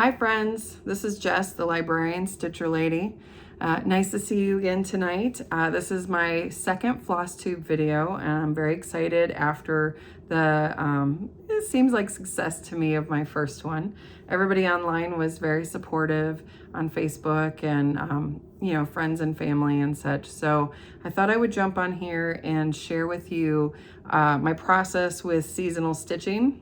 Hi friends, this is Jess, the librarian stitcher lady. Nice to see you again tonight. This is my second FlossTube video, and I'm very excited after it seems like success to me of my first one. Everybody online was very supportive on Facebook and friends and family and such. So I thought I would jump on here and share with you my process with seasonal stitching,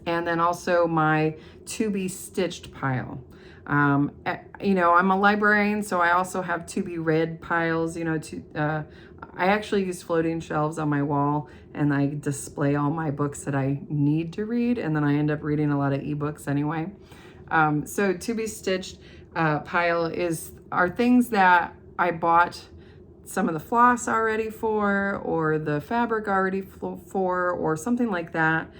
and then also my to be stitched pile. I'm a librarian, so I also have to be read piles. I actually use floating shelves on my wall, and I display all my books that I need to read, and then I end up reading a lot of ebooks anyway. So to be stitched pile are things that I bought some of the floss already for, or the fabric already for, or something like that.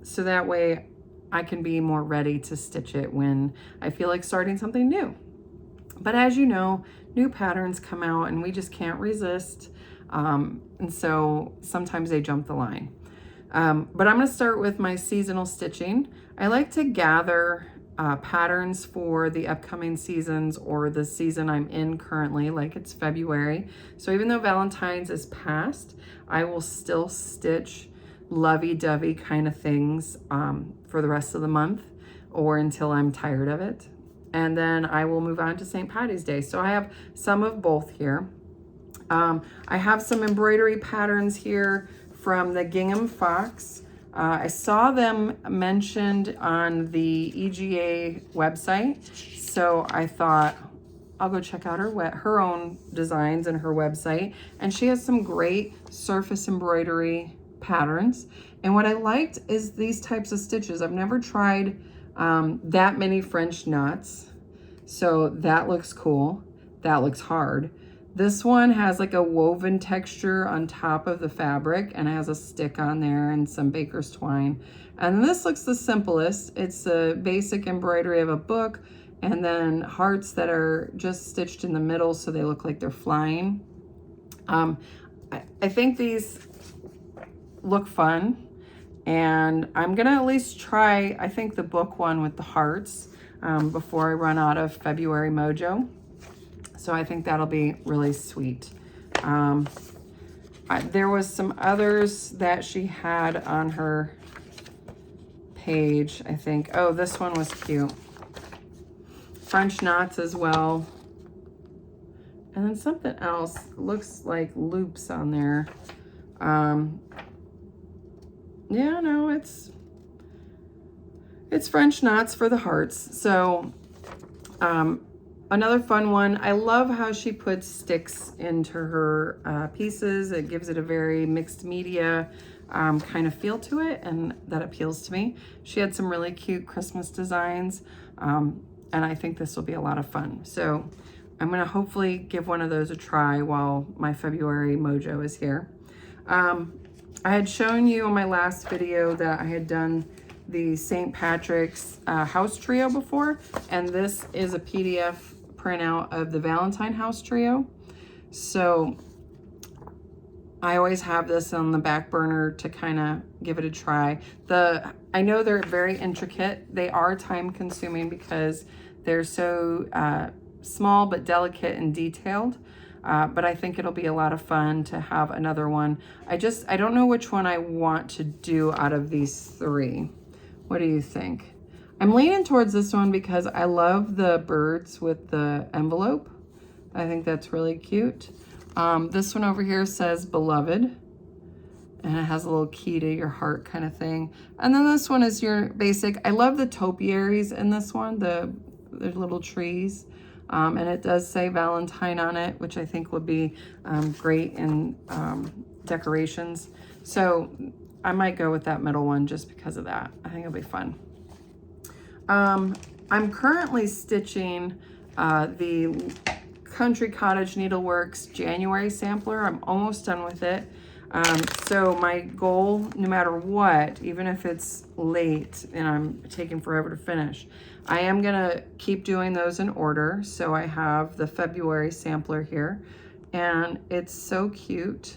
So that way I can be more ready to stitch it when I feel like starting something new. But as you know, new patterns come out and we just can't resist. And so sometimes they jump the line. But I'm going to start with my seasonal stitching. I like to gather patterns for the upcoming seasons or the season I'm in currently, like it's February. So even though Valentine's is past, I will still stitch lovey-dovey kind of things for the rest of the month or until I'm tired of it. And then I will move on to St. Patty's Day. So I have some of both here. I have some embroidery patterns here from the Gingham Fox. I saw them mentioned on the EGA website, so I thought I'll go check out her own designs and her website. And she has some great surface embroidery patterns. And what I liked is these types of stitches. I've never tried that many French knots, so that looks cool. That looks hard. This one has like a woven texture on top of the fabric and it has a stick on there and some baker's twine. And this looks the simplest. It's a basic embroidery of a book and then hearts that are just stitched in the middle so they look like they're flying. I think these look fun, and I'm gonna at least try, I think, the book one with the hearts before I run out of February mojo. So I think that'll be really sweet. There was some others that she had on her page, I think. Oh, this one was cute. French knots as well. And then something else looks like loops on there. Yeah, no, it's French knots for the hearts. So, another fun one. I love how she puts sticks into her pieces. It gives it a very mixed media kind of feel to it, and that appeals to me. She had some really cute Christmas designs, and I think this will be a lot of fun. So I'm gonna hopefully give one of those a try while my February mojo is here. I had shown you in my last video that I had done the St. Patrick's house trio before, and this is a PDF printout of the Valentine house trio. So I always have this on the back burner to kind of give it a try. I know they're very intricate. They are time consuming because they're so small but delicate and detailed. But I think it'll be a lot of fun to have another one. I don't know which one I want to do out of these three. What do you think? I'm leaning towards this one because I love the birds with the envelope. I think that's really cute. This one over here says beloved, and it has a little key to your heart kind of thing. And then this one is your basic. I love the topiaries in this one, the little trees. And it does say Valentine on it, which I think would be great in decorations. So I might go with that middle one just because of that. I think it'll be fun. I'm currently stitching the Country Cottage Needleworks January sampler. I'm almost done with it. So my goal, no matter what, even if it's late and I'm taking forever to finish, I am gonna keep doing those in order. So I have the February sampler here, and it's so cute.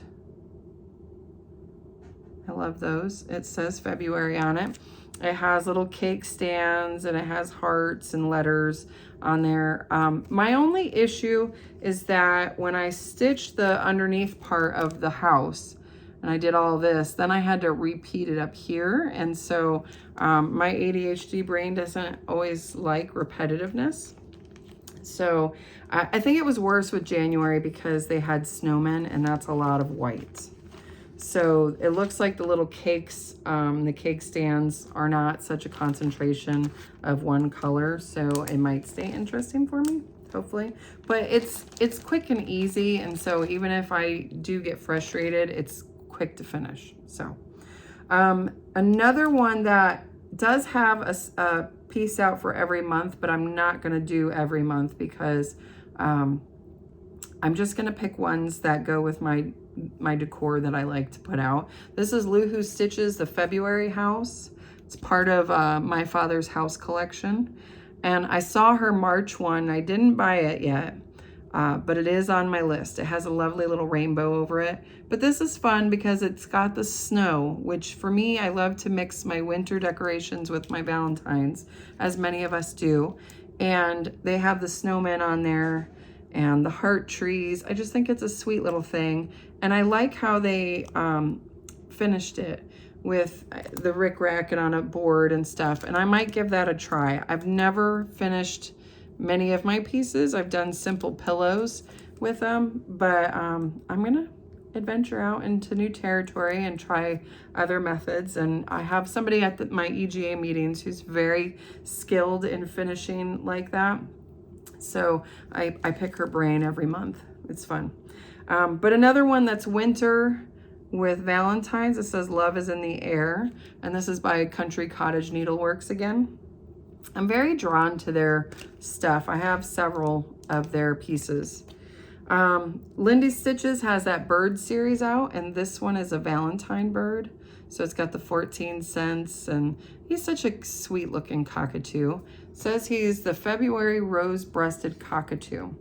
I love those. It says February on it. It has little cake stands and it has hearts and letters on there. My only issue is that when I stitched the underneath part of the house and I did all this, then I had to repeat it up here. And so my ADHD brain doesn't always like repetitiveness. So I think it was worse with January because they had snowmen and that's a lot of white. So it looks like the little cakes, the cake stands are not such a concentration of one color. So it might stay interesting for me, hopefully. But it's quick and easy. And so even if I do get frustrated, it's quick to finish. So another one that does have a piece out for every month, but I'm not going to do every month because I'm just going to pick ones that go with my decor that I like to put out. This is Luhu Stitches, the February house. It's part of my father's house collection. And I saw her March one. I didn't buy it yet, but it is on my list. It has a lovely little rainbow over it. But this is fun because it's got the snow, which for me, I love to mix my winter decorations with my Valentines, as many of us do. And they have the snowmen on there and the heart trees. I just think it's a sweet little thing. And I like how they finished it with the rickrack on a board and stuff. And I might give that a try. I've never finished many of my pieces. I've done simple pillows with them, but I'm gonna adventure out into new territory and try other methods. And I have somebody at my EGA meetings who's very skilled in finishing like that. So I pick her brain every month. It's fun. But another one that's winter with Valentines, it says Love is in the Air. And this is by Country Cottage Needleworks again. I'm very drawn to their stuff. I have several of their pieces. Lindy Stitches has that bird series out, and this one is a Valentine bird. So it's got the 14 cents, and he's such a sweet looking cockatoo. It says he's the February rose-breasted cockatoo.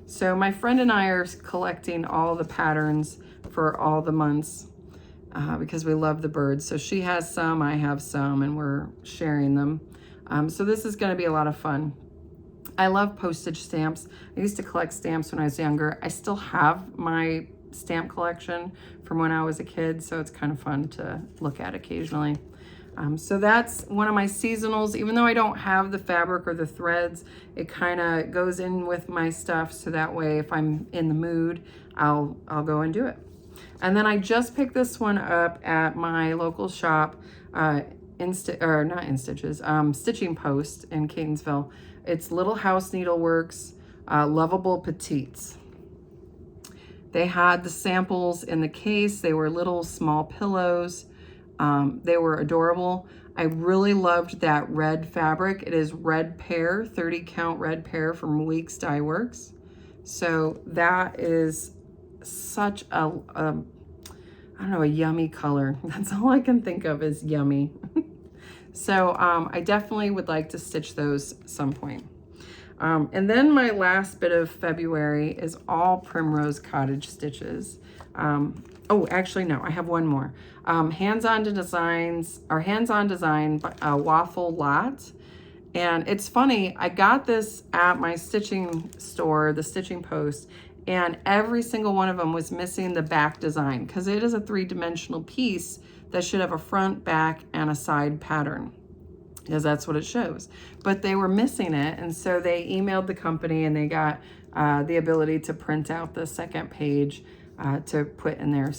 So my friend and I are collecting all the patterns for all the months because we love the birds. So she has some, I have some, and we're sharing them. So this is going to be a lot of fun. I love postage stamps. I used to collect stamps when I was younger. I still have my stamp collection from when I was a kid, so it's kind of fun to look at occasionally. So that's one of my seasonals. Even though I don't have the fabric or the threads, it kind of goes in with my stuff, so that way if I'm in the mood, I'll go and do it. And then I just picked this one up at my local shop, Stitching Post in Catonsville. It's Little House Needleworks, Lovable Petites. They had the samples in the case. They were little small pillows. They were adorable. I really loved that red fabric. It is red pear, 30 count red pear from Weeks Dye Works. So that is such a I don't know, a yummy color. That's all I can think of is yummy. So I definitely would like to stitch those at some point. And then my last bit of February is all Primrose Cottage stitches. Oh, actually, no, I have one more. Hands-on Design Waffle Lot. And it's funny, I got this at my stitching store, the Stitching Post, and every single one of them was missing the back design because it is a 3-dimensional piece that should have a front, back, and a side pattern, because that's what it shows. But they were missing it, and so they emailed the company and they got the ability to print out the second page to put in their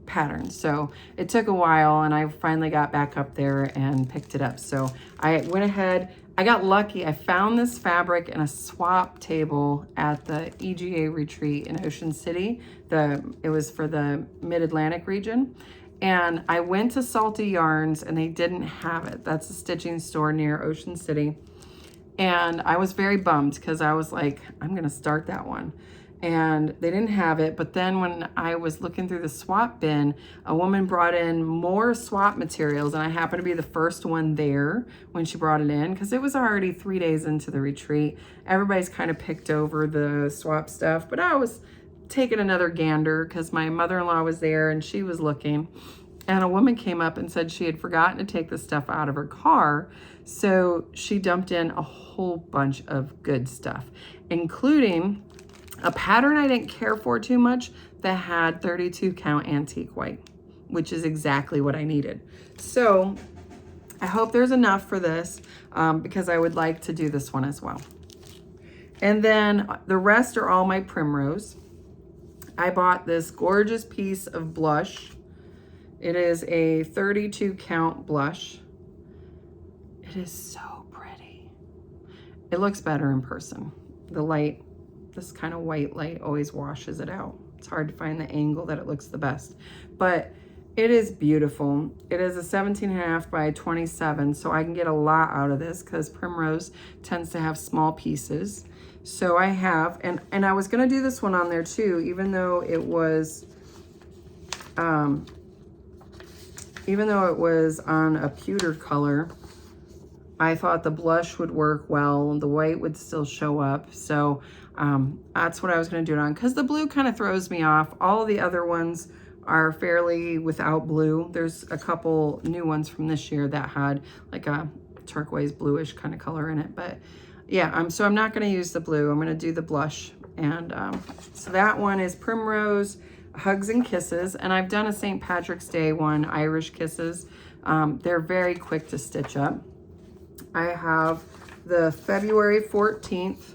pattern. So it took a while, and I finally got back up there and picked it up. So I went ahead, I got lucky. I found this fabric in a swap table at the EGA retreat in Ocean City. It was for the Mid-Atlantic region. And I went to Salty Yarns and they didn't have it. That's a stitching store near Ocean City. And I was very bummed because I was like, I'm gonna start that one. And they didn't have it. But then when I was looking through the swap bin, a woman brought in more swap materials, and I happened to be the first one there when she brought it in because it was already 3 days into the retreat. Everybody's kind of picked over the swap stuff, but I was taking another gander because my mother-in-law was there and she was looking. And a woman came up and said she had forgotten to take the stuff out of her car. So she dumped in a whole bunch of good stuff, including a pattern I didn't care for too much that had 32 count antique white, which is exactly what I needed. So I hope there's enough for this because I would like to do this one as well. And then the rest are all my primrose. I bought this gorgeous piece of blush. It is a 32 count blush. It is so pretty. It looks better in person. The light, this kind of white light always washes it out. It's hard to find the angle that it looks the best, but it is beautiful. It is a 17.5 by 27, so I can get a lot out of this because primrose tends to have small pieces. So I have, and I was gonna do this one on there too, even though it was on a pewter color. I thought the blush would work well and the white would still show up. So that's what I was gonna do it on, because the blue kind of throws me off. All of the other ones are fairly without blue. There's a couple new ones from this year that had like a turquoise bluish kind of color in it, but yeah, so I'm not gonna use the blue. I'm gonna do the blush. And so that one is Primrose Hugs and Kisses. And I've done a St. Patrick's Day one, Irish Kisses. They're very quick to stitch up. I have the February 14th.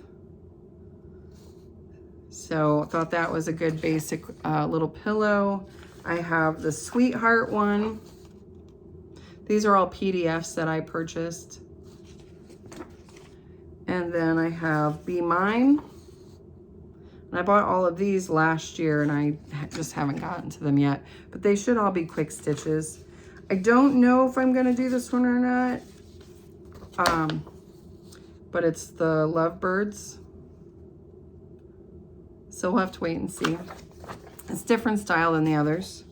So I thought that was a good basic little pillow. I have the Sweetheart one. These are all PDFs that I purchased. And then I have Be Mine. And I bought all of these last year and I just haven't gotten to them yet, but they should all be quick stitches. I don't know if I'm gonna do this one or not, but it's the Lovebirds. So we'll have to wait and see. It's different style than the others.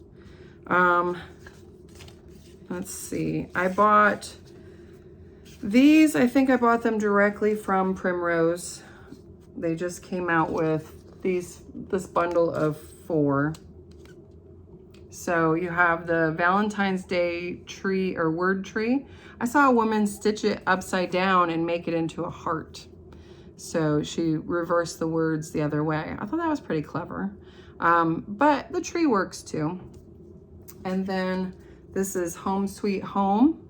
Let's see, I bought these. I think I bought them directly from Primrose. They just came out with this bundle of 4. So you have the Valentine's Day tree or word tree. I saw a woman stitch it upside down and make it into a heart. So she reversed the words the other way. I thought that was pretty clever. But the tree works too. And then this is Home Sweet Home.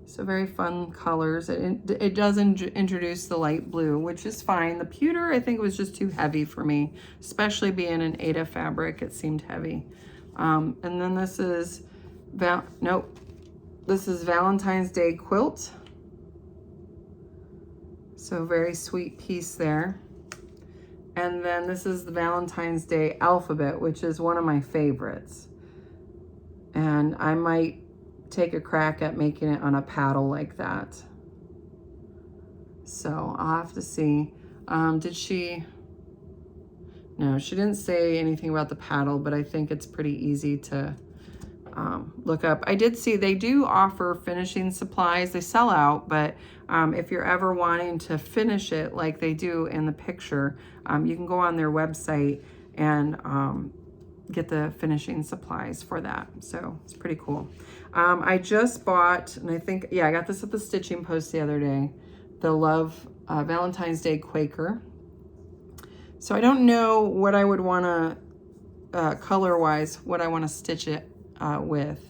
So very fun colors. It does introduce the light blue, which is fine. The pewter, I think, was just too heavy for me, especially being an Aida fabric. It seemed heavy. And then this is, this is Valentine's Day Quilt. So very sweet piece there. And then this is the Valentine's Day Alphabet, which is one of my favorites. And I might take a crack at making it on a paddle like that. So I'll have to see. Did she? No, she didn't say anything about the paddle, but I think it's pretty easy to look up. I did see they do offer finishing supplies. They sell out, but if you're ever wanting to finish it like they do in the picture, you can go on their website and get the finishing supplies for that. So it's pretty cool. I just bought, and I think, yeah, I got this at the Stitching Post the other day, the Love Valentine's Day Quaker. So I don't know what I would want to, color-wise, what I want to stitch it with.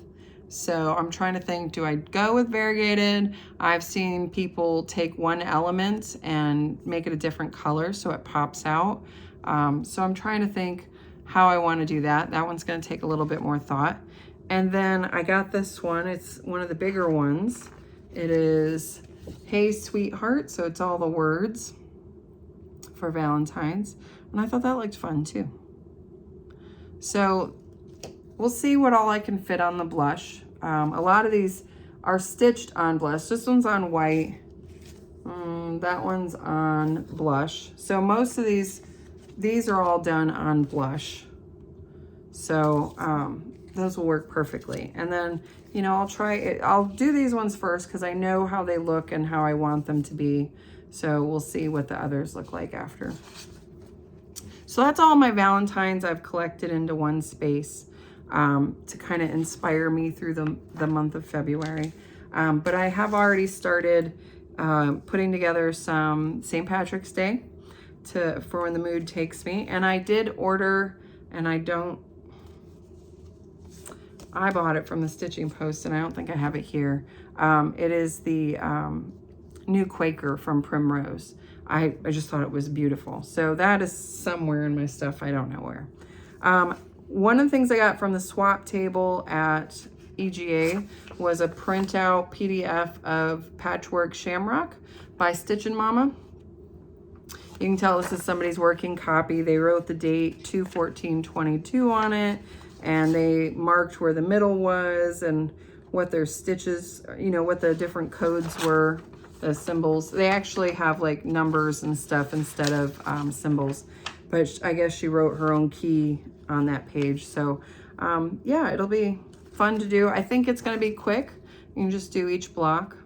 So I'm trying to think, do I go with variegated? I've seen people take one element and make it a different color so it pops out. So I'm trying to think how I want to do that. That one's going to take a little bit more thought. And then I got this one. It's one of the bigger ones. It is Hey Sweetheart. So it's all the words for Valentine's. And I thought that looked fun too. So we'll see what all I can fit on the blush. A lot of these are stitched on blush. This one's on white. That one's on blush. So most of these are all done on blush. So those will work perfectly. And then, you know, I'll try it. I'll do these ones first because I know how they look and how I want them to be. So we'll see what the others look like after. So that's all my Valentines I've collected into one space. to kind of inspire me through the month of February. But I have already started putting together some St. Patrick's Day for when the mood takes me. And I did order, and I bought it from the Stitching Post, and I don't think I have it here. It is the new Quaker from Primrose. I just thought it was beautiful. So that is somewhere in my stuff. I don't know where. One of the things I got from the swap table at EGA was a printout PDF of Patchwork Shamrock by Stitchin' Mama. You can tell this is somebody's working copy. They wrote the date 2/14/22 on it, and they marked where the middle was and what their stitches, you know, what the different codes were, the symbols. They actually have like numbers and stuff instead of symbols, but I guess she wrote her own key on that page. So yeah, it'll be fun to do. I think it's going to be quick. You can just do each block,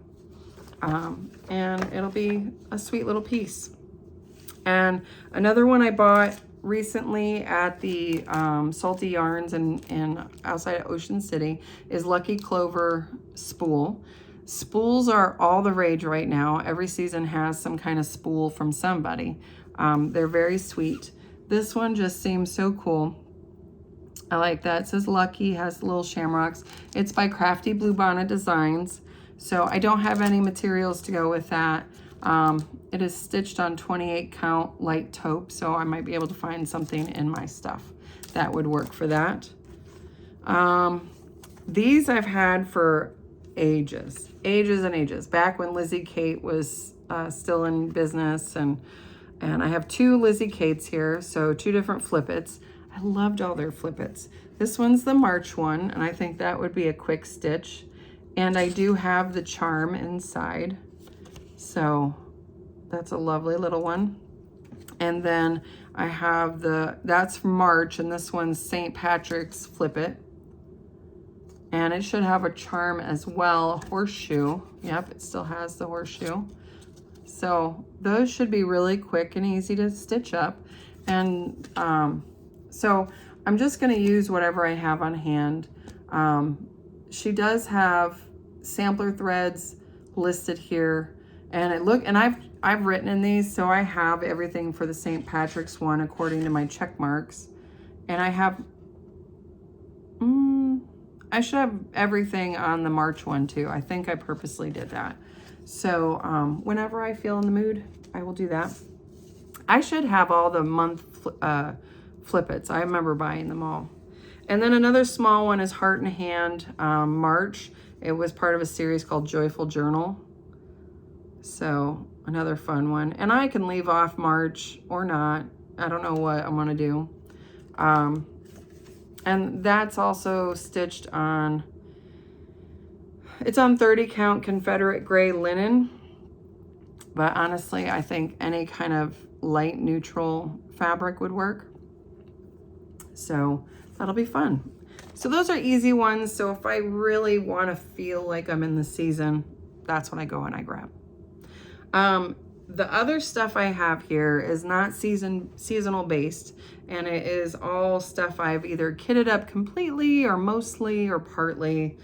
and it'll be a sweet little piece. And another one I bought recently at the Salty Yarns in outside of Ocean City is Lucky Clover spool. Spools are all the rage right now. Every season has some kind of spool from somebody. They're very sweet. This one just seems so cool. I like that. It says Lucky, has little shamrocks. It's by Crafty Bluebonnet Designs. So I don't have any materials to go with that. It is stitched on 28 count light taupe, so I might be able to find something in my stuff that would work for that. These I've had for ages and ages, back when Lizzie Kate was still in business, and I have two Lizzie Kates here, so two different flippets. I loved all their flippets. This one's the March one, and I think that would be a quick stitch, and I do have the charm inside, so that's a lovely little one. And then I have that's from March, and this one's St. Patrick's Flippet. And it should have a charm as well, a horseshoe. Yep, it still has the horseshoe. So those should be really quick and easy to stitch up. And so I'm just gonna use whatever I have on hand. She does have sampler threads listed here. And I've written in these, so I have everything for the St. Patrick's one according to my check marks. And I have, I should have everything on the March one too. I think I purposely did that. So whenever I feel in the mood, I will do that. I should have all the month flippets. I remember buying them all. And then another small one is Heart in Hand March. It was part of a series called Joyful Journal. So another fun one. And I can leave off March or not. I don't know what I'm gonna do. And that's also stitched on, it's on 30 count Confederate gray linen. But honestly, I think any kind of light neutral fabric would work. So that'll be fun. So those are easy ones. So if I really want to feel like I'm in the season, that's when I go and I grab. The other stuff I have here is not seasonal based, and it is all stuff I've either kitted up completely or mostly or partly,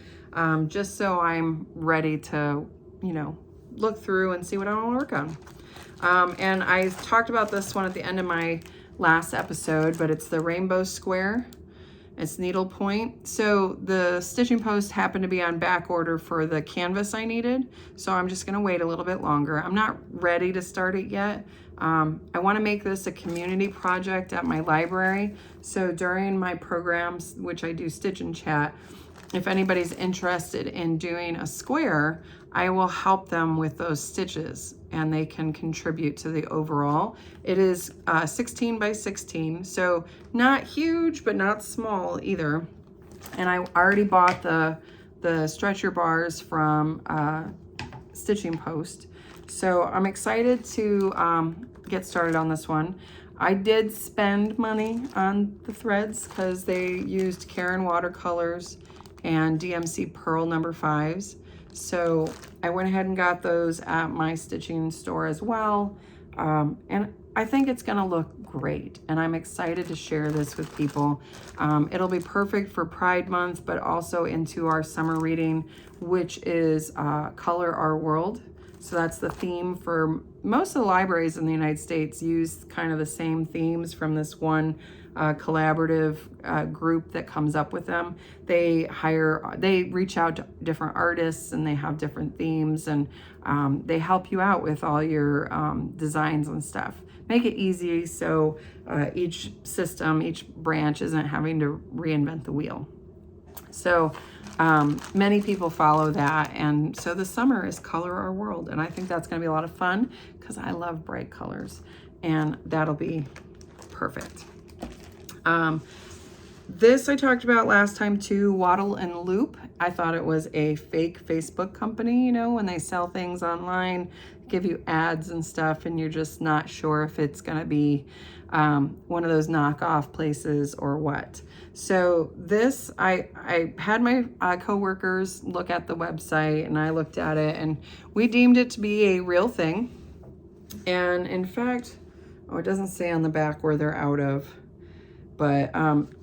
just so I'm ready to, you know, look through and see what I want to work on. And I talked about this one at the end of my last episode, but it's the Rainbow Square. It's needlepoint. So the Stitching Post happened to be on back order for the canvas I needed. So I'm just gonna wait a little bit longer. I'm not ready to start it yet. I wanna make this a community project at my library. So during my programs, which I do Stitch and Chat, if anybody's interested in doing a square, I will help them with those stitches and they can contribute to the overall. It is 16 by 16, so not huge, but not small either. And I already bought the stretcher bars from Stitching Post. So I'm excited to get started on this one. I did spend money on the threads because they used Karen watercolors and DMC Pearl No. 5s. So I went ahead and got those at my stitching store as well. And I think it's going to look great, and I'm excited to share this with people. It'll be perfect for Pride Month, but also into our summer reading, which is Color Our World. So that's the theme for most of the libraries in the United States. Use kind of the same themes from this one collaborative group that comes up with them. They reach out to different artists, and they have different themes, and they help you out with all your designs and stuff. Make it easy so each branch isn't having to reinvent the wheel. So many people follow that, and so the summer is Color Our World, and I think that's going to be a lot of fun because I love bright colors, and that'll be perfect. This I talked about last time too, Wattle and Loop. I thought it was a fake Facebook company, you know, when they sell things online, give you ads and stuff, and you're just not sure if it's going to be one of those knockoff places or what. So this, I had my coworkers look at the website, and I looked at it, and we deemed it to be a real thing. And in fact, it doesn't say on the back where they're out of, but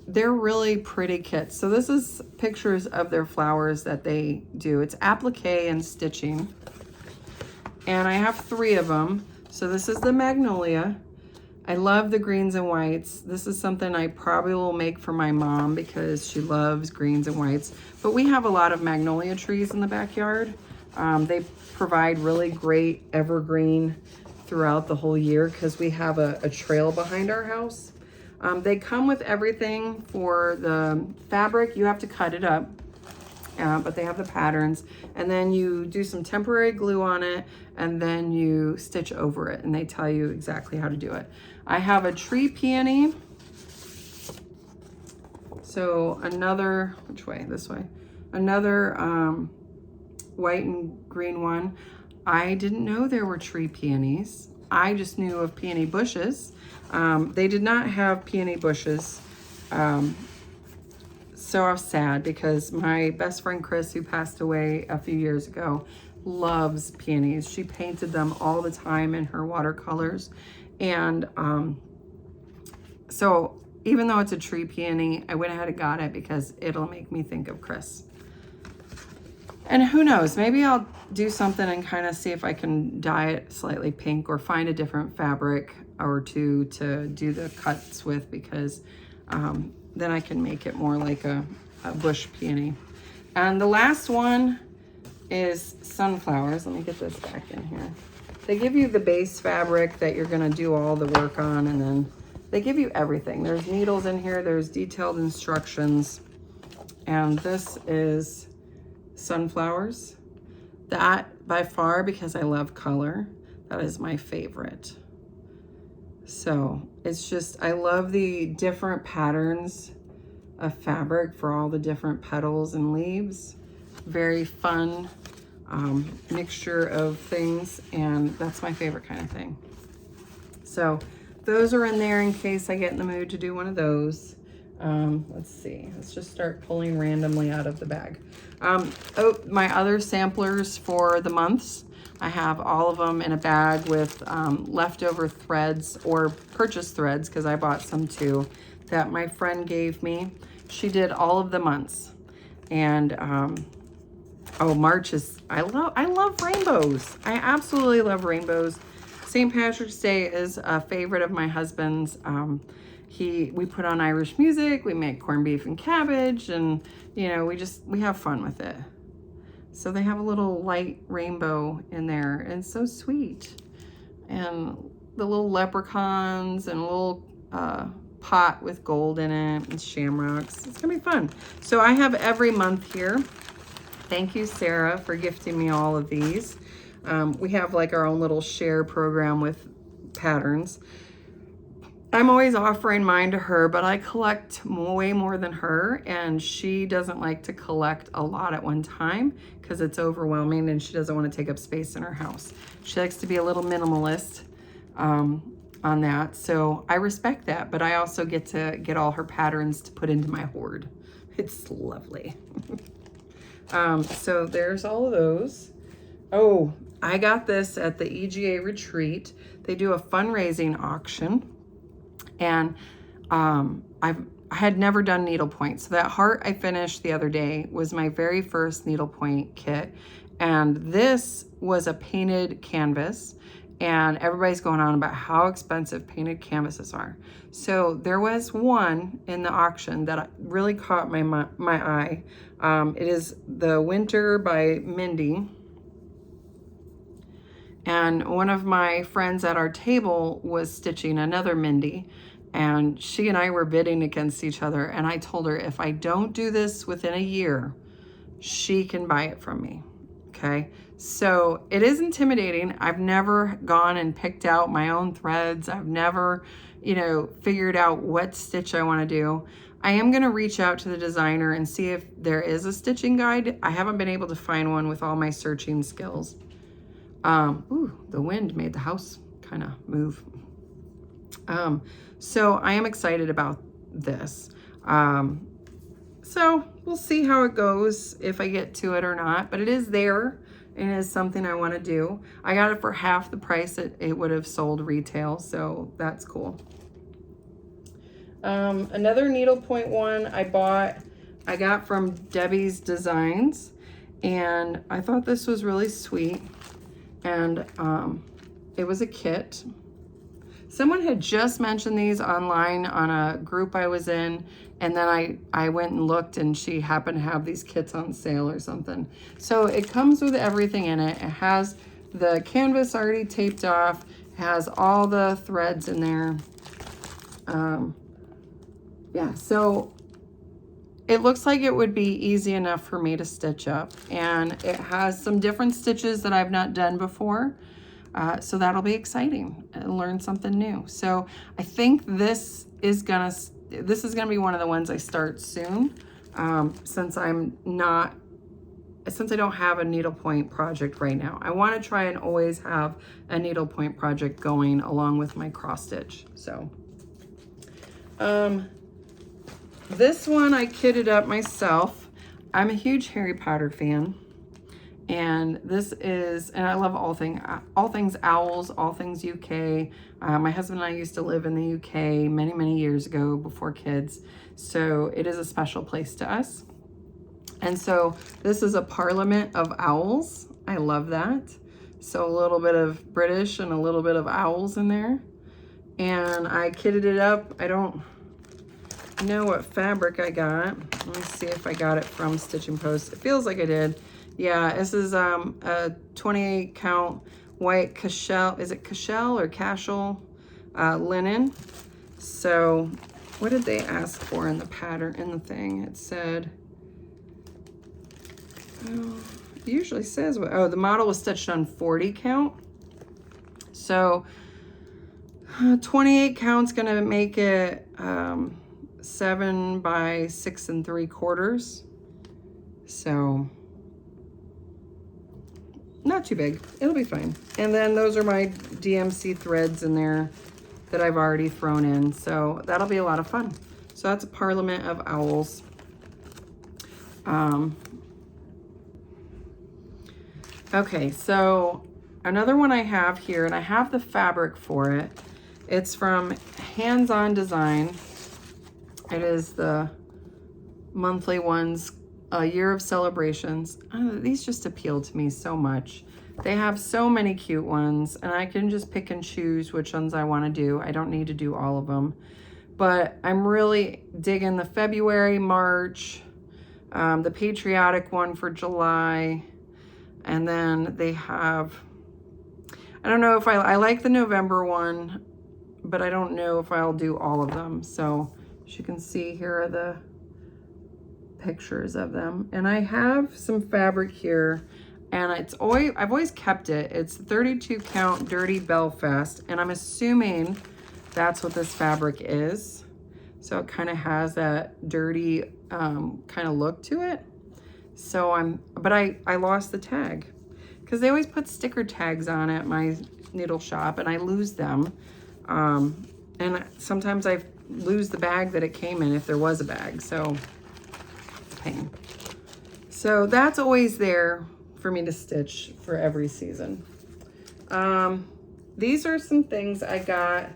they're really pretty kits. So this is pictures of their flowers that they do. It's applique and stitching. And I have 3 of them. So this is the magnolia. I love the greens and whites. This is something I probably will make for my mom because she loves greens and whites. But we have a lot of magnolia trees in the backyard. They provide really great evergreen throughout the whole year because we have a trail behind our house. They come with everything for the fabric. You have to cut it up, but they have the patterns, and then you do some temporary glue on it, and then you stitch over it, and they tell you exactly how to do it. I have a tree peony. So another, which way? This way. Another white and green one. I didn't know there were tree peonies. I just knew of peony bushes. They did not have peony bushes. So I was sad because my best friend Chris, who passed away a few years ago, loves peonies. She painted them all the time in her watercolors. And so even though it's a tree peony, I went ahead and got it because it'll make me think of Chris. And who knows, maybe I'll do something and kind of see if I can dye it slightly pink or find a different fabric or two to do the cuts with, because then I can make it more like a bush peony. And the last one is sunflowers. Let me get this back in here. They give you the base fabric that you're gonna do all the work on, and then they give you everything. There's needles in here, there's detailed instructions, and this is sunflowers. That by far, because I love color, that is my favorite. So it's just, I love the different patterns of fabric for all the different petals and leaves. Very fun mixture of things, and that's my favorite kind of thing. So those are in there in case I get in the mood to do one of those. Let's see, let's just start pulling randomly out of the bag. Oh, my other samplers for the months, I have all of them in a bag with leftover threads or purchased threads, because I bought some too, that my friend gave me. She did all of the months. And oh, March is, I love rainbows. I absolutely love rainbows. St. Patrick's Day is a favorite of my husband's. We put on Irish music, we make corned beef and cabbage, and you know, we have fun with it. So they have a little light rainbow in there, and it's so sweet. And the little leprechauns and a little pot with gold in it and shamrocks. It's gonna be fun. So I have every month here. Thank you, Sarah, for gifting me all of these. We have like our own little share program with patterns. I'm always offering mine to her, but I collect way more than her, and she doesn't like to collect a lot at one time because it's overwhelming and she doesn't want to take up space in her house. She likes to be a little minimalist on that, so I respect that, but I also get to get all her patterns to put into my hoard. It's lovely. So there's all of those. Oh, I got this at the EGA retreat. They do a fundraising auction, and I had never done needlepoint. So that heart I finished the other day was my very first needlepoint kit. And this was a painted canvas, and everybody's going on about how expensive painted canvases are. So there was one in the auction that really caught my eye. It is the Winter by Mindy. And one of my friends at our table was stitching another Mindy, and she and I were bidding against each other. And I told her, if I don't do this within a year, she can buy it from me. Okay. So it is intimidating. I've never gone and picked out my own threads. I've never, figured out what stitch I want to do. I am going to reach out to the designer and see if there is a stitching guide. I haven't been able to find one with all my searching skills. Ooh, the wind made the house kind of move. So I am excited about this. So we'll see how it goes, if I get to it or not, but it is there and it is something I want to do. I got it for half the price that it would have sold retail, so that's cool. Another needlepoint one I got from Debbie's Designs, and I thought this was really sweet. And it was a kit. Someone had just mentioned these online on a group I was in, and then I went and looked, and she happened to have these kits on sale or something. So it comes with everything in it. It has the canvas already taped off, has all the threads in there. Yeah, so it looks like it would be easy enough for me to stitch up, and it has some different stitches that I've not done before. So that'll be exciting and learn something new. So I think this is gonna be one of the ones I start soon, since I don't have a needlepoint project right now. I want to try and always have a needlepoint project going along with my cross stitch. So this one I kitted up myself. I'm a huge Harry Potter fan, and this is, and I love all things owls, all things UK. My husband and I used to live in the UK many, many years ago before kids, so it is a special place to us. And so this is a Parliament of Owls. I love that. So a little bit of British and a little bit of owls in there. And I kitted it up. I don't know what fabric I got. Let me see if I got it from Stitching Post. It feels like I did. Yeah, this is a 28 count white cashel. Is it cashel or cashel linen? So what did they ask for in the pattern, in the thing? It said, oh, it usually says, oh, the model was stitched on 40 count. So 28 count's gonna make it 7 by 6 3/4. So not too big. It'll be fine. And then those are my DMC threads in there that I've already thrown in. So that'll be a lot of fun. So that's a Parliament of Owls. Okay, so another one I have here, and I have the fabric for it. It's from Hands On Design. It is the monthly ones, a year of celebrations. These just appeal to me so much. They have so many cute ones, and I can just pick and choose which ones I want to do. I don't need to do all of them, but I'm really digging the February, March, the patriotic one for July, and then they have, I don't know if I like the November one, but I don't know if I'll do all of them. So as you can see, here are the pictures of them, and I have some fabric here, and I've always kept it. It's 32 count Dirty Belfast, and I'm assuming that's what this fabric is. So it kind of has that dirty kind of look to it. So but I lost the tag, because they always put sticker tags on at my needle shop, and I lose them. And sometimes I lose the bag that it came in, if there was a bag. So pain. So that's always there for me to stitch for every season. These are some things I got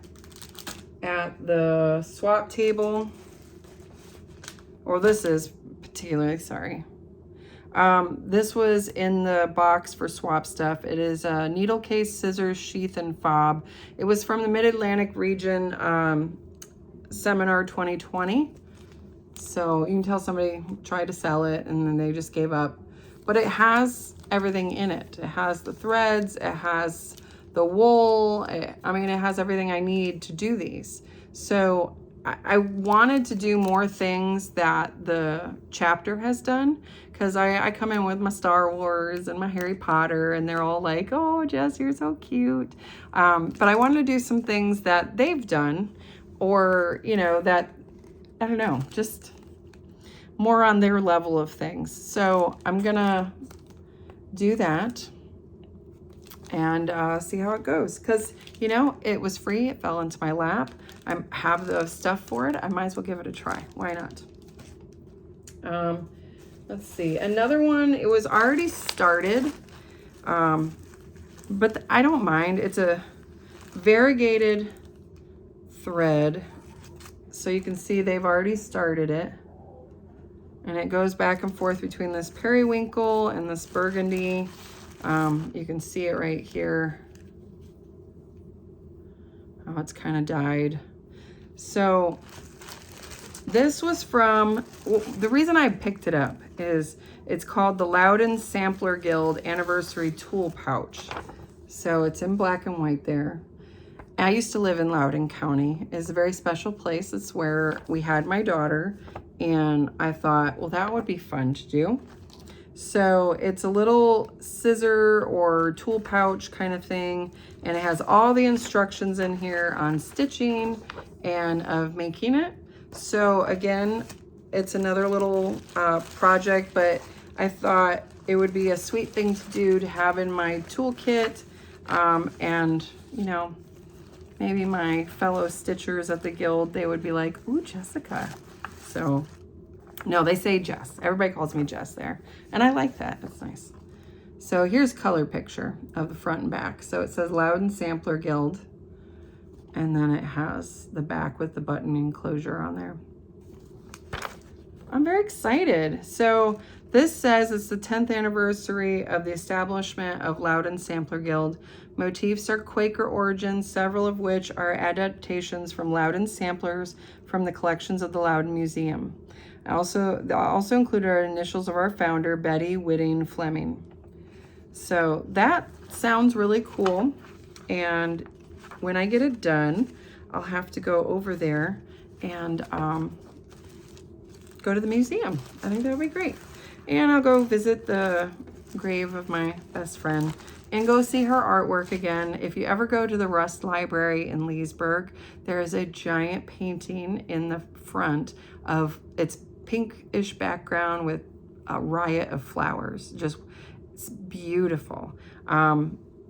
at the swap table, or this is particularly, sorry. This was in the box for swap stuff. It is a needle case, scissors, sheath, and fob. It was from the Mid-Atlantic region seminar 2020. So you can tell somebody tried to sell it and then they just gave up. But it has everything in it. It has the threads, it has the wool. I mean, it has everything I need to do these. So I wanted to do more things that the chapter has done, because I come in with my Star Wars and my Harry Potter and they're all like, oh, Jess, you're so cute. But I wanted to do some things that they've done, or, you know, that, I don't know, just more on their level of things. So I'm gonna do that and see how it goes, because, you know, it was free, it fell into my lap. I have the stuff for it, I might as well give it a try. Why not? Let's see, another one, it was already started, but I don't mind. It's a variegated thread, so you can see they've already started it, and it goes back and forth between this periwinkle and this burgundy. You can see it right here. Oh, it's kind of dyed. So this was from, well, the reason I picked it up is it's called the Loudon Sampler Guild Anniversary Tool Pouch. So it's in black and white there. I used to live in Loudoun County. It's a very special place. It's where we had my daughter, and I thought, well, that would be fun to do. So it's a little scissor or tool pouch kind of thing, and it has all the instructions in here on stitching and of making it. So again, it's another little project, but I thought it would be a sweet thing to do to have in my toolkit, and, you know, maybe my fellow stitchers at the guild, they would be like, ooh, Jessica. So, no, they say Jess. Everybody calls me Jess there. And I like that, it's nice. So here's color picture of the front and back. So it says Loudon Sampler Guild. And then it has the back with the button enclosure on there. I'm very excited. So this says it's the 10th anniversary of the establishment of Loudon Sampler Guild. Motifs are Quaker origins, several of which are adaptations from Loudon samplers from the collections of the Loudon Museum. Also included are initials of our founder, Betty Whitting Fleming. So that sounds really cool. And when I get it done, I'll have to go over there and go to the museum. I think that would be great. And I'll go visit the grave of my best friend and go see her artwork again. If you ever go to the Rust Library in Leesburg, there is a giant painting in the front of, it's pinkish background with a riot of flowers. Just, it's beautiful. That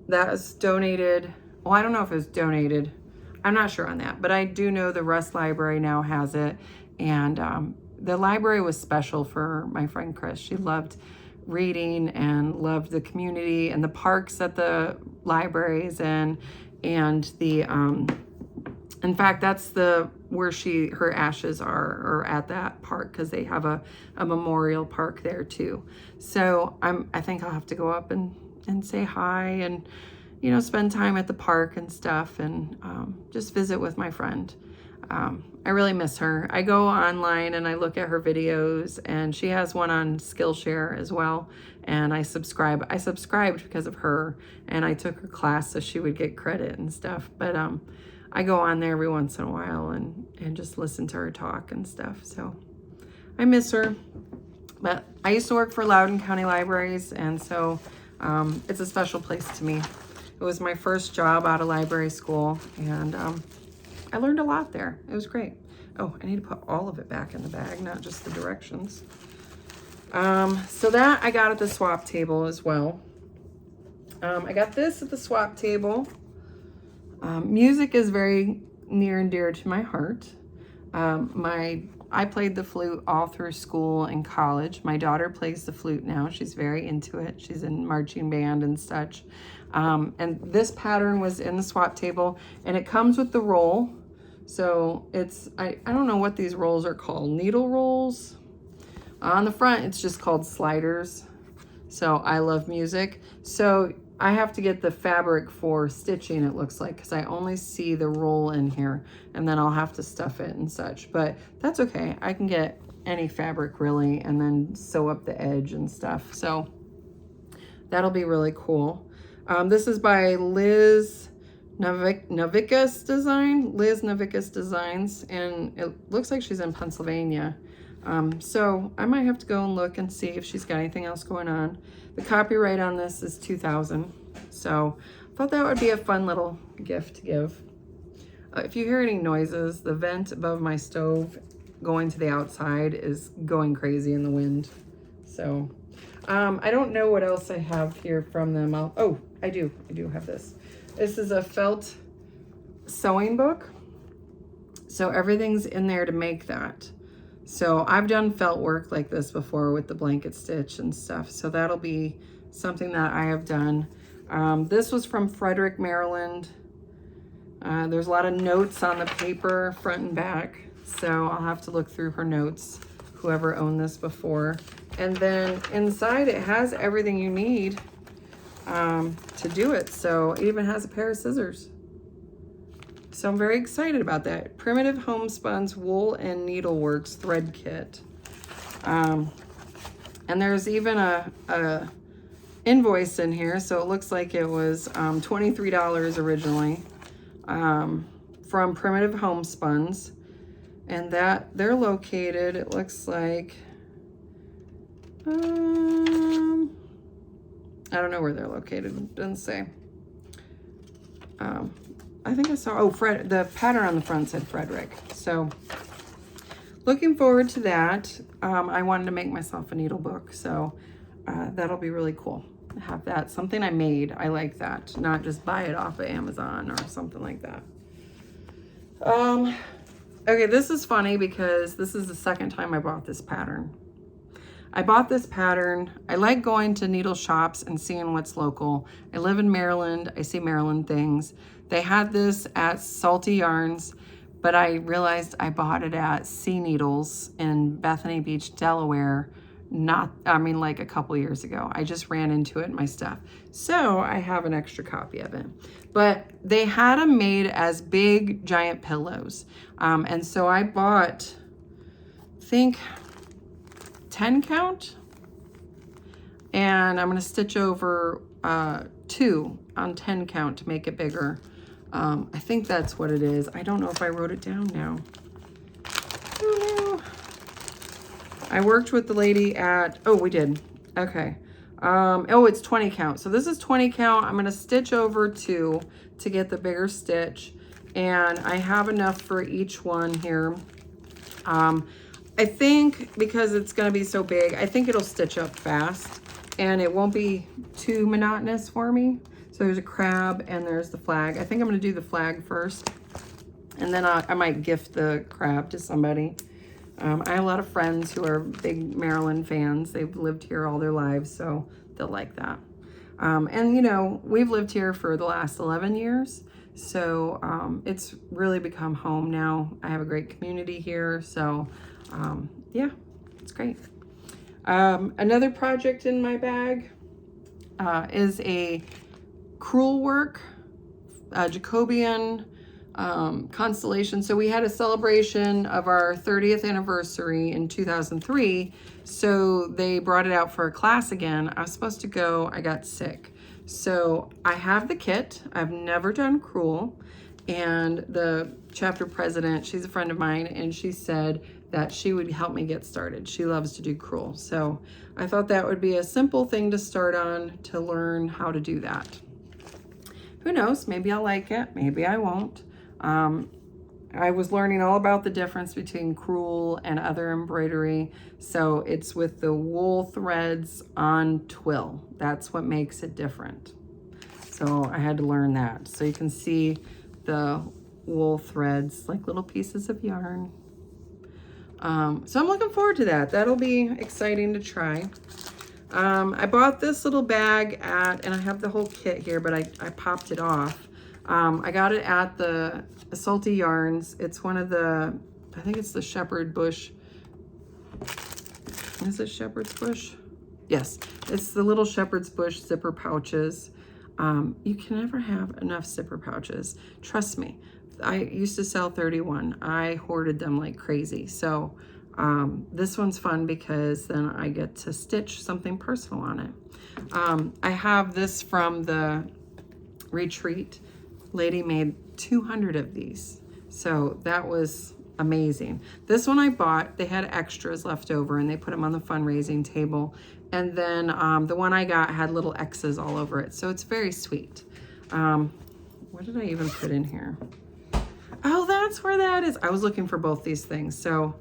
was donated. Well, I don't know if it was donated. I'm not sure on that, but I do know the Rust Library now has it. And the library was special for my friend Chris. She loved reading and loved the community and the parks that the library is in. And the, in fact, that's where her ashes are at that park, because they have a memorial park there too. So I think I'll have to go up and say hi and, you know, spend time at the park and stuff, and just visit with my friend. I really miss her. I go online and I look at her videos, and she has one on Skillshare as well. And I subscribed because of her, and I took her class so she would get credit and stuff. But I go on there every once in a while and just listen to her talk and stuff. So I miss her. But I used to work for Loudoun County Libraries, and so it's a special place to me. It was my first job out of library school, and I learned a lot there. It was great. Oh, I need to put all of it back in the bag, not just the directions. So that I got at the swap table as well. I got this at the swap table. Music is very near and dear to my heart. My I played the flute all through school and college. My daughter plays the flute now. She's very into it. She's in marching band and such. And this pattern was in the swap table, and it comes with the roll. So it's, I don't know what these rolls are called, needle rolls. On the front, it's just called sliders. So I love music. So I have to get the fabric for stitching, it looks like, because I only see the roll in here, and then I'll have to stuff it and such. But that's okay. I can get any fabric really and then sew up the edge and stuff. So that'll be really cool. This is by Liz Navickas Designs, and it looks like she's in Pennsylvania. So I might have to go and look and see if she's got anything else going on. The copyright on this is 2000. So I thought that would be a fun little gift to give. If you hear any noises, the vent above my stove going to the outside is going crazy in the wind. So I don't know what else I have here from them. I do have this. This is a felt sewing book. So everything's in there to make that. So I've done felt work like this before with the blanket stitch and stuff. So that'll be something that I have done. This was from Frederick, Maryland. There's a lot of notes on the paper, front and back. So I'll have to look through her notes, whoever owned this before. And then inside it has everything you need to do it. So it even has a pair of scissors. So I'm very excited about that. Primitive Homespun's Wool and Needleworks thread kit. And there's even a invoice in here. So it looks like it was $23 originally from Primitive Homespuns. And that they're located, it looks like, I don't know where they're located, it doesn't say. I think I saw, the pattern on the front said Frederick. So looking forward to that. I wanted to make myself a needle book, so that'll be really cool. Have that, something I made. I like that, not just buy it off of Amazon or something like that. Okay, this is funny because this is the second time I bought this pattern. I bought this pattern. I like going to needle shops and seeing what's local. I live in Maryland. I see Maryland things. They had this at Salty Yarns, but I realized I bought it at Sea Needles in Bethany Beach, Delaware, like a couple years ago. I just ran into it in my stuff. So I have an extra copy of it. But they had them made as big, giant pillows. And so I bought, I think, 10 count. And I'm gonna stitch over 2 on 10 count to make it bigger. I think that's what it is. I don't know if I wrote it down now. Oh, no. I worked with the lady at, we did. Okay. It's 20 count. So this is 20 count. I'm going to stitch over 2 to get the bigger stitch. And I have enough for each one here. I think because it's going to be so big, I think it'll stitch up fast and it won't be too monotonous for me. So there's a crab and there's the flag. I think I'm going to do the flag first. And then I might gift the crab to somebody. I have a lot of friends who are big Maryland fans. They've lived here all their lives, so they'll like that. And you know, we've lived here for the last 11 years, so it's really become home now. I have a great community here, so yeah, it's great. Another project in my bag is a crewel work, Jacobean constellation. So we had a celebration of our 30th anniversary in 2003. So they brought it out for a class again. I was supposed to go, I got sick. So I have the kit. I've never done crewel. And the chapter president, she's a friend of mine, and she said that she would help me get started. She loves to do crewel. So I thought that would be a simple thing to start on to learn how to do that. Who knows, maybe I'll like it, maybe I won't. I was learning all about the difference between crewel and other embroidery. So it's with the wool threads on twill. That's what makes it different. So I had to learn that. So you can see the wool threads like little pieces of yarn. So I'm looking forward to that. That'll be exciting to try. I bought this little bag and I have the whole kit here, but I popped it off. I got it at the Salty Yarns. It's one of the, I think it's the Shepherd Bush. Is it Shepherd's Bush? Yes, it's the little Shepherd's Bush zipper pouches. You can never have enough zipper pouches. Trust me. I used to sell 31. I hoarded them like crazy. So this one's fun because then I get to stitch something personal on it. I have this from the retreat. Lady made 200 of these. So that was amazing. This one I bought, they had extras left over and they put them on the fundraising table. And then the one I got had little X's all over it. So it's very sweet. What did I even put in here? Oh, that's where that is. I was looking for both these things. So,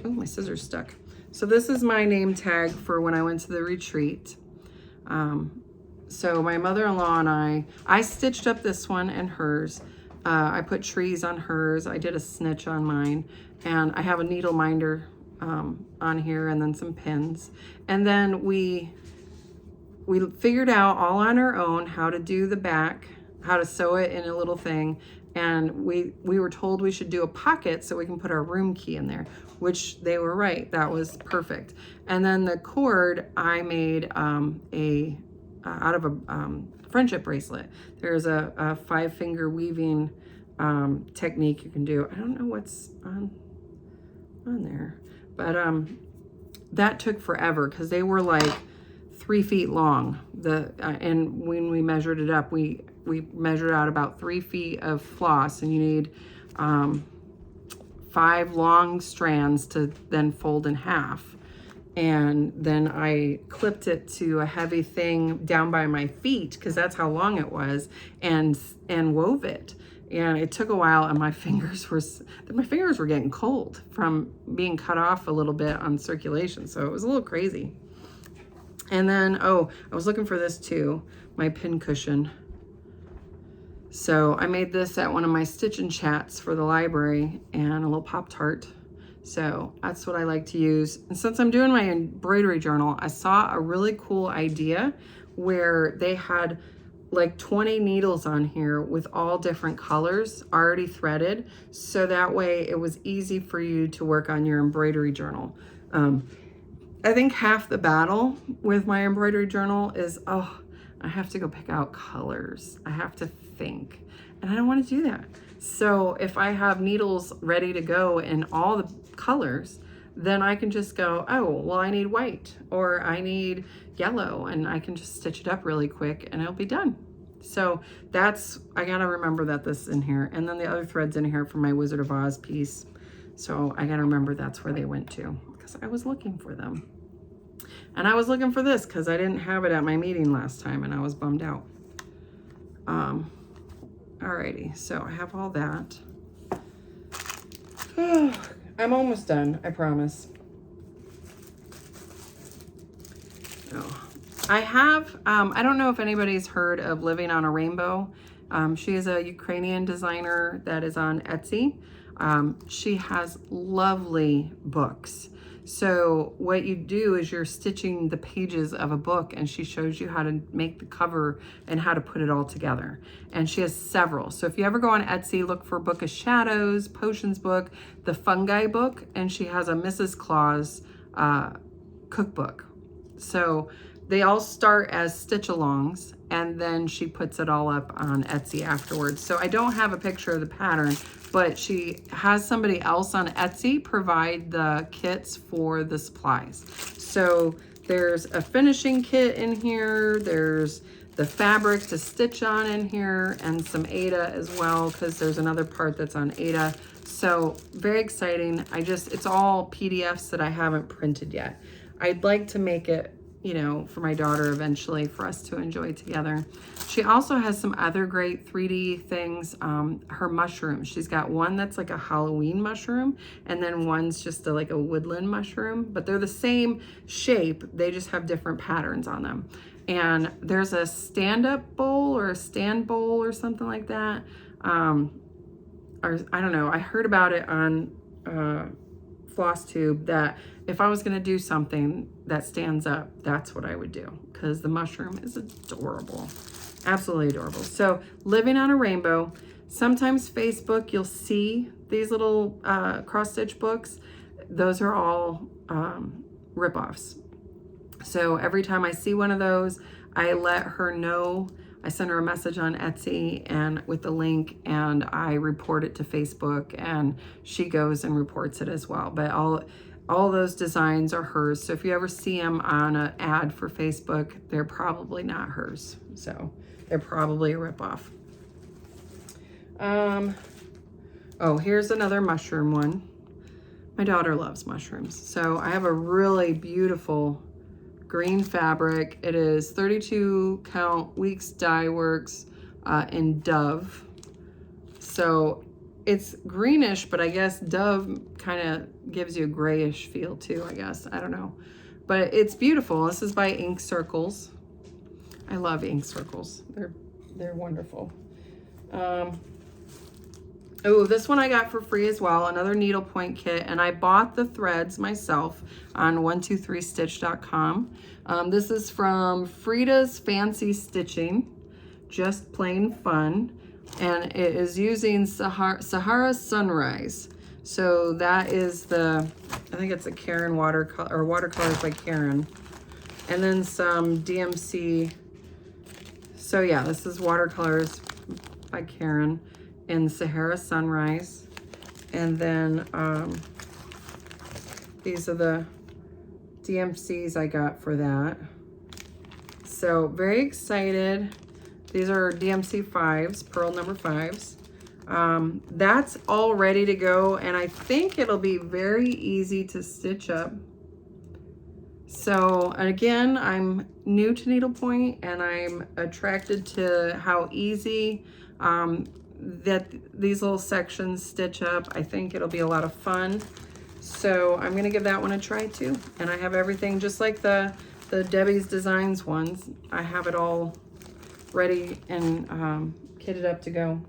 oh, my scissors stuck. So this is my name tag for when I went to the retreat. So my mother-in-law and I stitched up this one and hers. I put trees on hers. I did a snitch on mine. And I have a needle minder on here and then some pins. And then we figured out all on our own how to do the back, how to sew it in a little thing. And we were told we should do a pocket so we can put our room key in there, which they were right. That was perfect. And then the cord I made out of a friendship bracelet. There's a 5-finger weaving technique you can do. I don't know what's on there, but that took forever because they were like 3 feet long. And when we measured it up, we measured out about 3 feet of floss, and you need 5 long strands to then fold in half. And then I clipped it to a heavy thing down by my feet because that's how long it was, and wove it. And it took a while, and my fingers were getting cold from being cut off a little bit on circulation. So it was a little crazy. And then, oh, I was looking for this too, my pin cushion. So I made this at one of my stitch and chats for the library, and a little Pop-Tart. So that's what I like to use. And since I'm doing my embroidery journal, I saw a really cool idea where they had like 20 needles on here with all different colors already threaded. So that way it was easy for you to work on your embroidery journal. I think half the battle with my embroidery journal is, oh, I have to go pick out colors. I have to think, and I don't want to do that. So if I have needles ready to go in all the colors, then I can just go, oh, well, I need white or I need yellow, and I can just stitch it up really quick and it'll be done. So I gotta remember that this is in here. And then the other threads in here for my Wizard of Oz piece. So I gotta remember that's where they went to because I was looking for them. And I was looking for this because I didn't have it at my meeting last time and I was bummed out. Alrighty, so I have all that. I'm almost done, I promise. Oh. I have, I don't know if anybody's heard of Living on a Rainbow. She is a Ukrainian designer that is on Etsy. She has lovely books. So what you do is you're stitching the pages of a book, and she shows you how to make the cover and how to put it all together. And she has several. So if you ever go on Etsy, look for Book of Shadows, Potions book, the Fungi book, and she has a Mrs. Claus cookbook. So they all start as stitch-alongs, and then she puts it all up on Etsy afterwards. So I don't have a picture of the pattern, but she has somebody else on Etsy provide the kits for the supplies. So there's a finishing kit in here, there's the fabric to stitch on in here, and some Aida as well, because there's another part that's on Aida. So very exciting. It's all PDFs that I haven't printed yet. I'd like to make it, you know, for my daughter eventually for us to enjoy together. She also has some other great 3D things. Her mushrooms. She's got one that's like a Halloween mushroom, and then one's just like a woodland mushroom, but they're the same shape. They just have different patterns on them. And there's a stand-up bowl or a stand bowl or something like that. Or I don't know. I heard about it on FlossTube that if I was gonna do something that stands up, that's what I would do, because the mushroom is adorable, absolutely adorable. So Living on a Rainbow. Sometimes Facebook, you'll see these little cross stitch books. Those are all rip-offs. So every time I see one of those, I let her know. I send her a message on Etsy and with the link, and I report it to Facebook, and she goes and reports it as well. But all those designs are hers. So if you ever see them on an ad for Facebook, they're probably not hers. So they're probably a ripoff. Oh, here's another mushroom one. My daughter loves mushrooms. So I have a really beautiful green fabric. It is 32 count Weeks Dye Works in Dove. So it's greenish, but I guess Dove kind of gives you a grayish feel too, I guess. I don't know. But it's beautiful. This is by Ink Circles. I love Ink Circles. They're wonderful. Oh, this one I got for free as well, another needlepoint kit, and I bought the threads myself on 123stitch.com. This is from Frida's Fancy Stitching, just plain fun, and it is using Sahara Sunrise. So that is I think it's a Karen watercolor, or watercolors by Karen, and then some DMC. So yeah, this is watercolors by Karen in Sahara Sunrise. And then these are the DMCs I got for that. So very excited. These are DMC 5s, pearl number 5s. That's all ready to go, and I think it'll be very easy to stitch up. So again, I'm new to needlepoint, and I'm attracted to how easy that these little sections stitch up. I think it'll be a lot of fun. So I'm gonna give that one a try too. And I have everything just like the Debbie's Designs ones. I have it all ready and kitted up to go.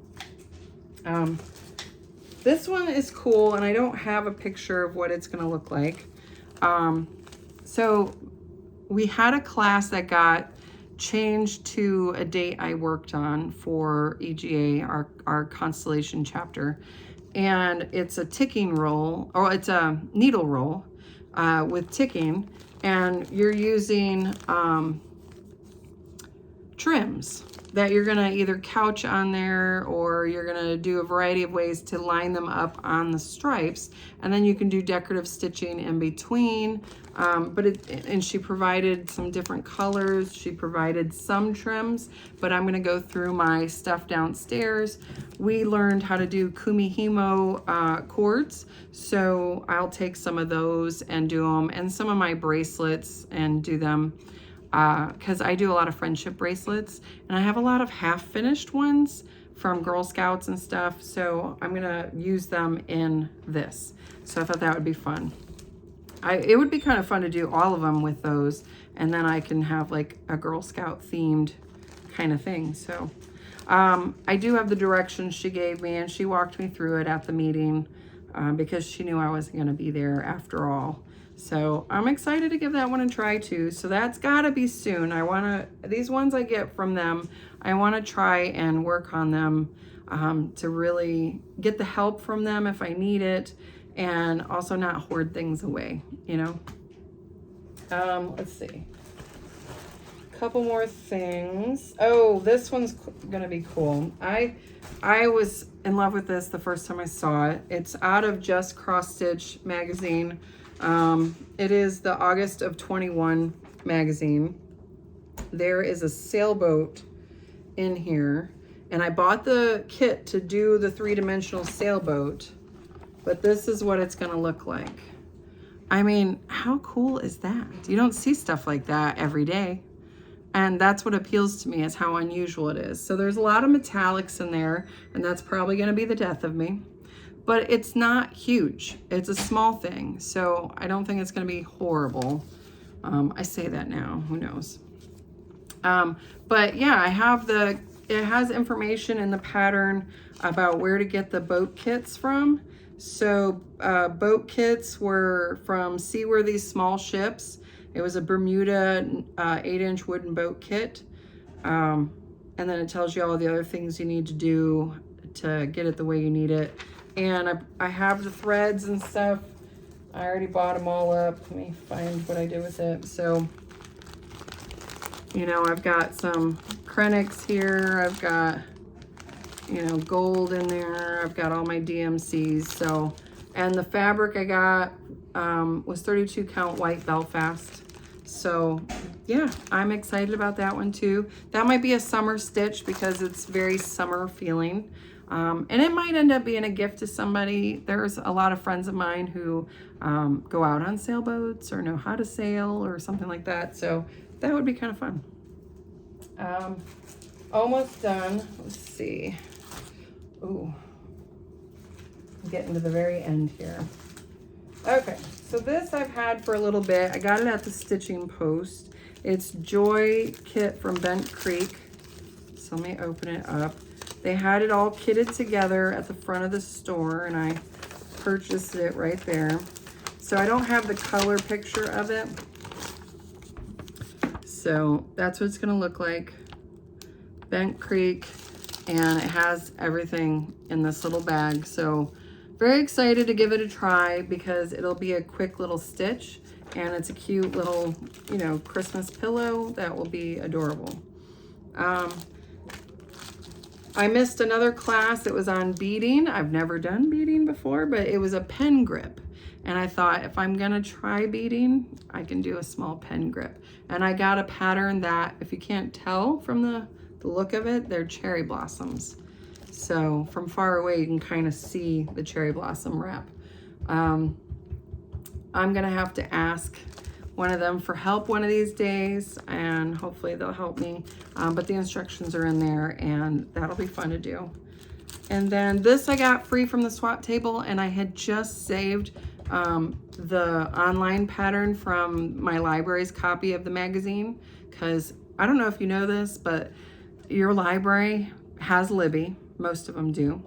This one is cool, and I don't have a picture of what it's gonna look like. So we had a class that got changed to a date I worked on for EGA, our Constellation chapter. And it's a ticking roll, or it's a needle roll with ticking, and you're using trims that you're gonna either couch on there, or you're gonna do a variety of ways to line them up on the stripes, and then you can do decorative stitching in between. And she provided some different colors. She provided some trims, but I'm gonna go through my stuff downstairs. We learned how to do kumihimo cords, so I'll take some of those and do them, and some of my bracelets and do them, because I do a lot of friendship bracelets, and I have a lot of half-finished ones from Girl Scouts and stuff, so I'm gonna use them in this. So I thought that would be fun. It would be kind of fun to do all of them with those, and then I can have like a Girl Scout themed kind of thing. So I do have the directions she gave me, and she walked me through it at the meeting because she knew I wasn't going to be there after all. So I'm excited to give that one a try too. So that's got to be soon. These ones I get from them, I want to try and work on them to really get the help from them if I need it, and also not hoard things away, you know. Let's see. A couple more things. Oh, this one's gonna be cool. I was in love with this the first time I saw it. It's out of Just Cross Stitch magazine. It is the August of 21 magazine. There is a sailboat in here, and I bought the kit to do the 3-dimensional sailboat. But this is what it's gonna look like. I mean, how cool is that? You don't see stuff like that every day. And that's what appeals to me, is how unusual it is. So there's a lot of metallics in there, and that's probably gonna be the death of me. But it's not huge. It's a small thing, so I don't think it's gonna be horrible. I say that now, who knows? But yeah, it has information in the pattern about where to get the boat kits from. So boat kits were from Seaworthy Small Ships. It was a Bermuda 8-inch wooden boat kit. And then it tells you all the other things you need to do to get it the way you need it. And I have the threads and stuff. I already bought them all up. Let me find what I did with it. So, you know, I've got some Krennics here. I've got, you know, gold in there. I've got all my DMCs. So, and the fabric I got was 32 count white Belfast. So yeah, I'm excited about that one too. That might be a summer stitch because it's very summer feeling. And it might end up being a gift to somebody. There's a lot of friends of mine who go out on sailboats or know how to sail or something like that. So that would be kind of fun. Almost done. Let's see. Ooh, I'm getting to the very end here. Okay, so this I've had for a little bit. I got it at the Stitching Post. It's Joy Kit from Bent Creek. So let me open it up. They had it all kitted together at the front of the store, and I purchased it right there. So I don't have the color picture of it. So that's what it's gonna look like. Bent Creek, and it has everything in this little bag. So very excited to give it a try because it'll be a quick little stitch, and it's a cute little, you know, Christmas pillow that will be adorable. I missed another class. It was on beading. I've never done beading before, but it was a pen grip. And I thought if I'm gonna try beading, I can do a small pen grip. And I got a pattern that, if you can't tell from the look of it, they're cherry blossoms. So from far away, you can kind of see the cherry blossom wrap. I'm gonna have to ask one of them for help one of these days, and hopefully they'll help me. But the instructions are in there, and that'll be fun to do. And then this I got free from the swap table, and I had just saved the online pattern from my library's copy of the magazine, because I don't know if you know this, but your library has Libby. Most of them do.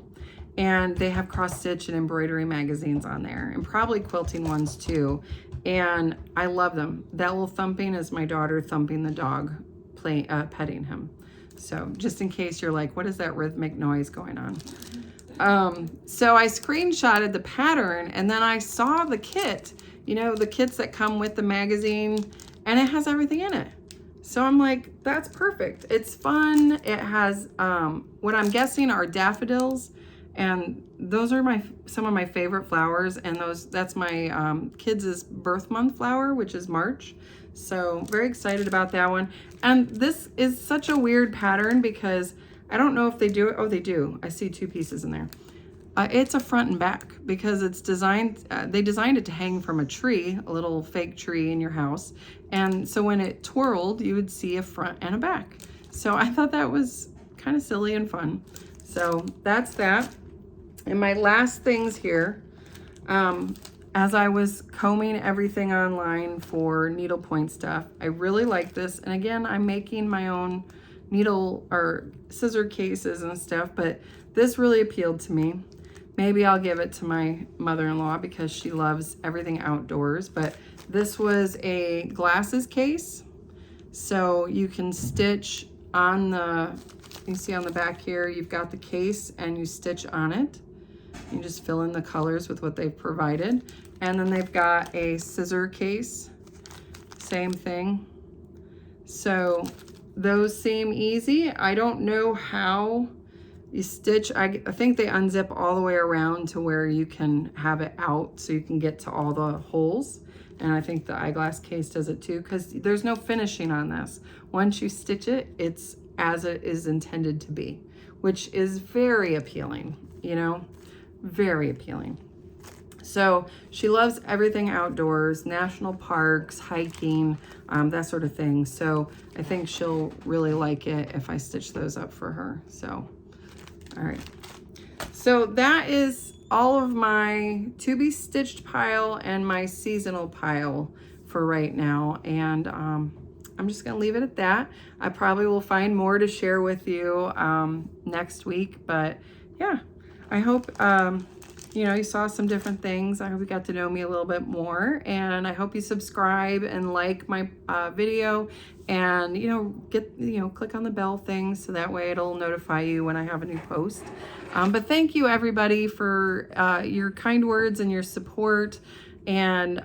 And they have cross stitch and embroidery magazines on there, and probably quilting ones too. And I love them. That little thumping is my daughter thumping the dog, petting him. So just in case you're like, what is that rhythmic noise going on? So I screenshotted the pattern, and then I saw the kit, you know, the kits that come with the magazine, and it has everything in it. So I'm like, that's perfect. It's fun. It has what I'm guessing are daffodils, and those are some of my favorite flowers, and that's my kids' birth month flower, which is March. So very excited about that one. And this is such a weird pattern because I don't know if they do it. Oh, they do. I see 2 pieces in there. It's a front and back because it's designed, they designed it to hang from a tree, a little fake tree in your house. And so when it twirled, you would see a front and a back. So I thought that was kind of silly and fun. So that's that. And my last things here, as I was combing everything online for needlepoint stuff, I really like this. And again, I'm making my own needle or scissor cases and stuff, but this really appealed to me. Maybe I'll give it to my mother-in-law because she loves everything outdoors, but this was a glasses case. So you can stitch on you see on the back here, you've got the case and you stitch on it. You just fill in the colors with what they've provided. And then they've got a scissor case, same thing. So those seem easy. I don't know how you stitch. I think they unzip all the way around to where you can have it out so you can get to all the holes. And I think the eyeglass case does it too, because there's no finishing on this. Once you stitch it, it's as it is intended to be, which is very appealing, you know, very appealing. So she loves everything outdoors, national parks, hiking, that sort of thing. So I think she'll really like it if I stitch those up for her. So, all right. So that is all of my to be stitched pile and my seasonal pile for right now. And I'm just gonna leave it at that. I probably will find more to share with you next week, but yeah, I hope you know, you saw some different things. I hope you got to know me a little bit more, and I hope you subscribe and like my video, and you know, click on the bell thing so that way it'll notify you when I have a new post. But thank you everybody for your kind words and your support, and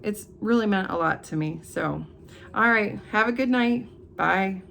it's really meant a lot to me. So all right, have a good night. Bye.